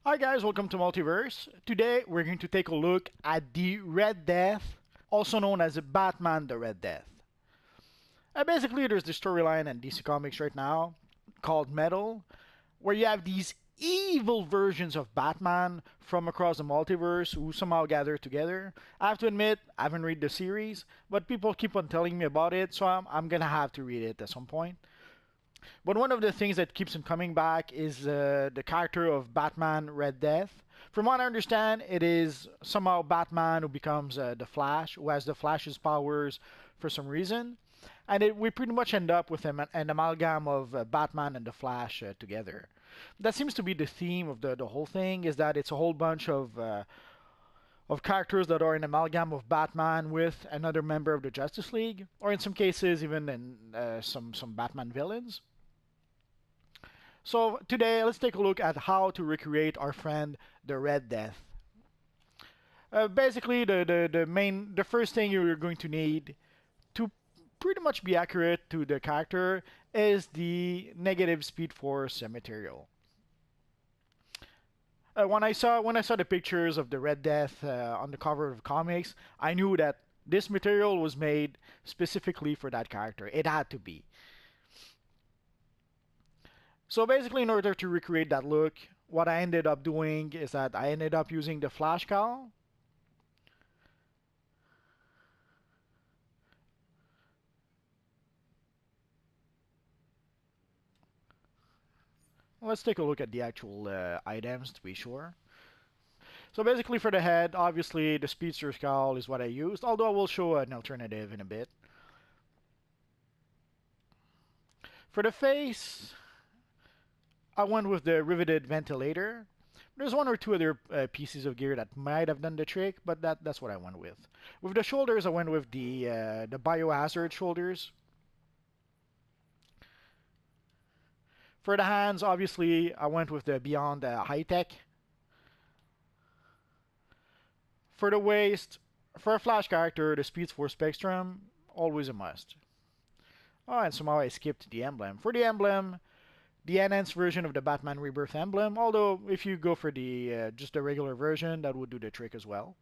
Hi guys, welcome to Multiverse. Today we're going to take a look at the Red Death, also known as Batman the Red Death. Basically, there's the storyline in DC Comics right now called Metal, where you have these evil versions of Batman from across the multiverse who somehow gather together. I have to admit, I haven't read the series, but people keep on telling me about it, so I'm gonna have to read it at some point. But one of the things that keeps on coming back is the character of Batman Red Death. From what I understand, it is somehow Batman who becomes the Flash, who has the Flash's powers for some reason. And we pretty much end up with an amalgam of Batman and the Flash together. That seems to be the theme of the whole thing, is that it's a whole bunch of characters that are an amalgam of Batman with another member of the Justice League, or in some cases even in some Batman villains. So today, let's take a look at how to recreate our friend the Red Death. Basically, the first thing you're going to need to pretty much be accurate to the character is the negative Speed Force material. When I saw the pictures of the Red Death on the cover of comics, I knew that this material was made specifically for that character. It had to be. So basically, in order to recreate that look, what I ended up doing is that I ended up using the flash cowl. Let's take a look at the actual items to be sure. So basically for the head, obviously the speedster cowl is what I used, although I will show an alternative in a bit. For the face, I went with the riveted ventilator. There's one or two other pieces of gear that might have done the trick, but that's what I went with. With the shoulders, I went with the biohazard shoulders. For the hands, obviously, I went with the Beyond High Tech. For the waist, for a Flash character, the Speed Force Spectrum, always a must. Oh, and somehow I skipped the emblem. For the emblem, the enhanced version of the Batman Rebirth emblem, although if you go for the just the regular version, that would do the trick as well.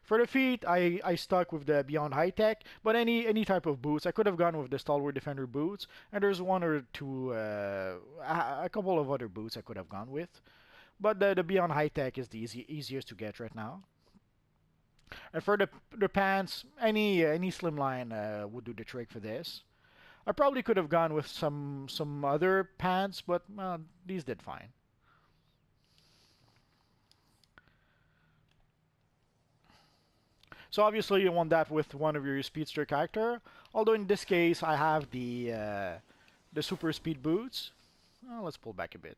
For the feet, I stuck with the Beyond High Tech, but any type of boots, I could have gone with the Stalwart Defender boots, and there's one or two, a couple of other boots I could have gone with, but the Beyond High Tech is the easiest to get right now. And for the pants, any slimline would do the trick for this. I probably could have gone with some other pants, but these did fine. So obviously you want that with one of your speedster character. Although in this case I have the super speed boots. Let's pull back a bit.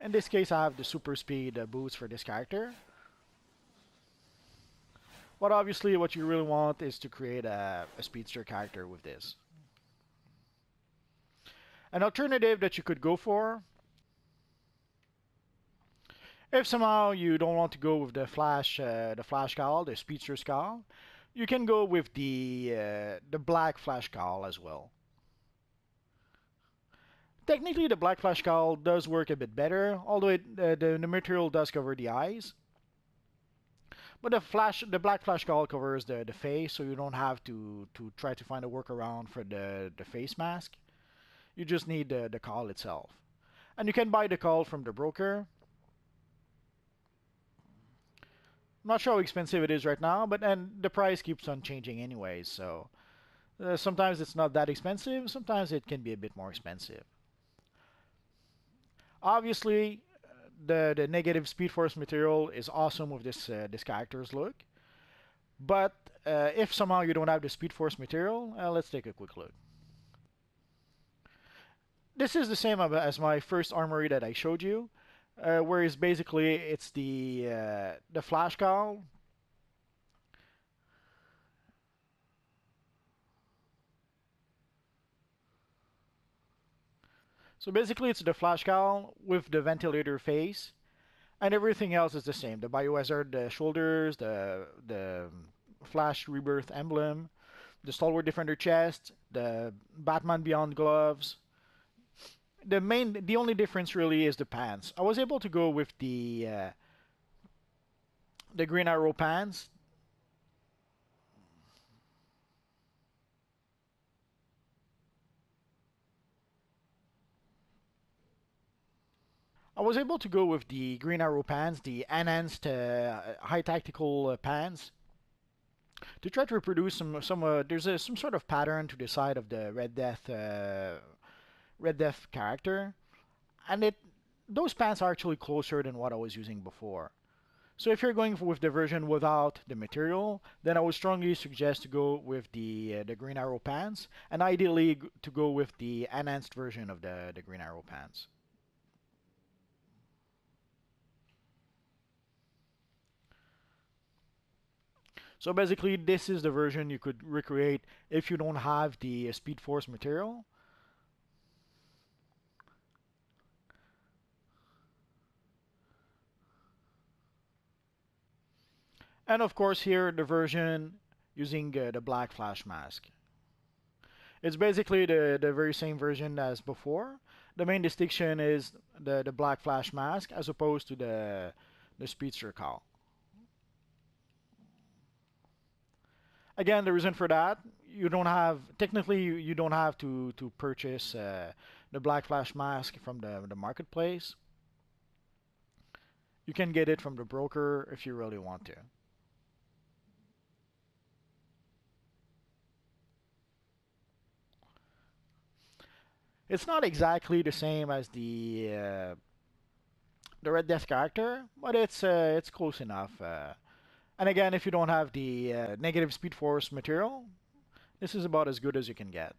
In this case I have the super speed boots for this character. But obviously what you really want is to create a speedster character with this. An alternative that you could go for, if somehow you don't want to go with the flash cowl, the speedster cowl, you can go with the black flash cowl as well. Technically, the black flash cowl does work a bit better, although the material does cover the eyes. But the black flash cowl covers the face, so you don't have to try to find a workaround for the face mask. You just need the cowl itself, and you can buy the cowl from the broker. I'm not sure how expensive it is right now, but and the price keeps on changing anyways. So sometimes it's not that expensive. Sometimes it can be a bit more expensive. Obviously, the negative Speed Force material is awesome with this character's look. But if somehow you don't have the Speed Force material, let's take a quick look. This is the same as my first armory that I showed you, whereas basically it's the flash cowl. So basically it's the flash cowl with the ventilator face, and everything else is the same. The biohazard, the shoulders, the Flash Rebirth emblem, the Stalwart Defender chest, the Batman Beyond gloves, the only difference really is the pants. I was able to go with the green arrow pants. I was able to go with the green arrow pants, the enhanced high tactical pants, to try to reproduce there's some sort of pattern to the side of the Red Death character, and it those pants are actually closer than what I was using before. So if you're going with the version without the material, then I would strongly suggest to go with the Green Arrow pants, and ideally to go with the enhanced version of the Green Arrow pants. So basically, this is the version you could recreate if you don't have the Speed Force material. And of course, here the version using the black flash mask. It's basically the very same version as before. The main distinction is the black flash mask as opposed to the speedster cowl. Again, the reason for that, you don't have technically you don't have to purchase the black flash mask from the marketplace. You can get it from the broker if you really want to. It's not exactly the same as the Red Death character, but it's close enough. And again, if you don't have the negative Speed Force material, this is about as good as you can get.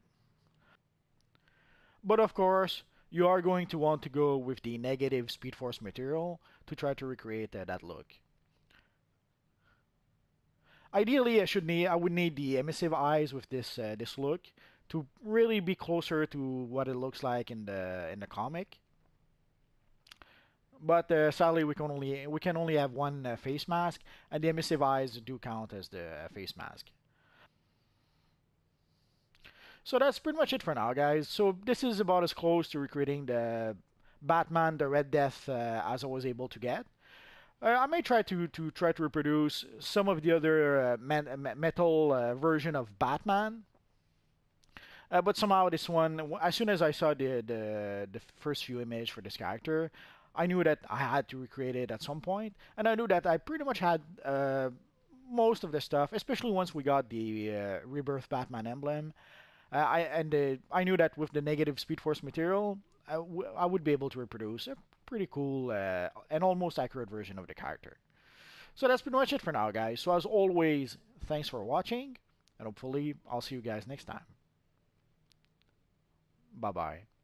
But of course, you are going to want to go with the negative Speed Force material to try to recreate that look. Ideally, I would need the emissive eyes with this look to really be closer to what it looks like in the comic. But sadly, we can only have one face mask, and the emissive eyes do count as the face mask. So that's pretty much it for now, guys. So this is about as close to recreating the Batman, the Red Death, as I was able to get. I may try to try to reproduce some of the other metal version of Batman, but somehow this one, as soon as I saw the first few image for this character, I knew that I had to recreate it at some point, and I knew that I pretty much had most of the stuff, especially once we got the Rebirth Batman emblem. I knew that with the negative Speed Force material, I would be able to reproduce a pretty cool and almost accurate version of the character. So that's pretty much it for now, guys. So as always, thanks for watching, and hopefully I'll see you guys next time. Bye bye.